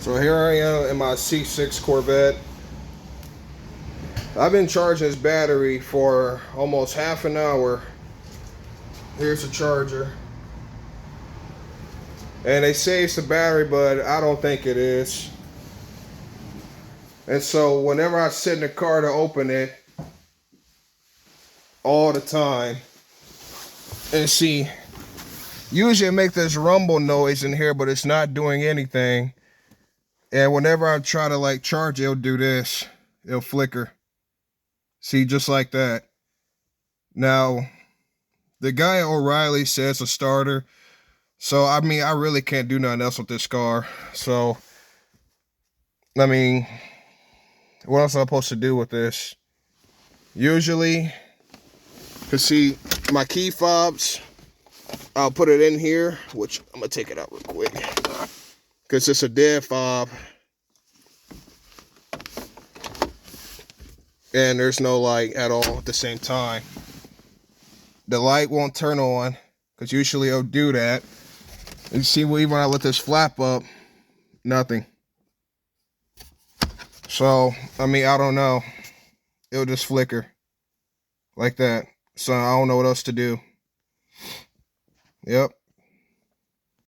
So here I am in my C6 Corvette. I've been charging this battery for almost half an hour. Here's the charger. And they say it's the battery, but I don't think it is. And so whenever I sit in the car to open it, all the time, and see, usually it makes this rumble noise in here, but it's not doing anything. And whenever I try to like charge it, it'll do this. It'll flicker. See, just like that. Now, the guy at O'Reilly says a starter. So, I mean, I really can't do nothing else with this car. So, I mean, what else am I supposed to do with this? Usually, cause see, my key fobs, I'll put it in here, which I'm gonna take it out real quick. Cause it's a dead fob. And there's no light at all at the same time. The light won't turn on, because usually it'll do that. And you see, even when I let this flap up, nothing. So, I mean, I don't know. It'll just flicker like that. So I don't know what else to do. Yep.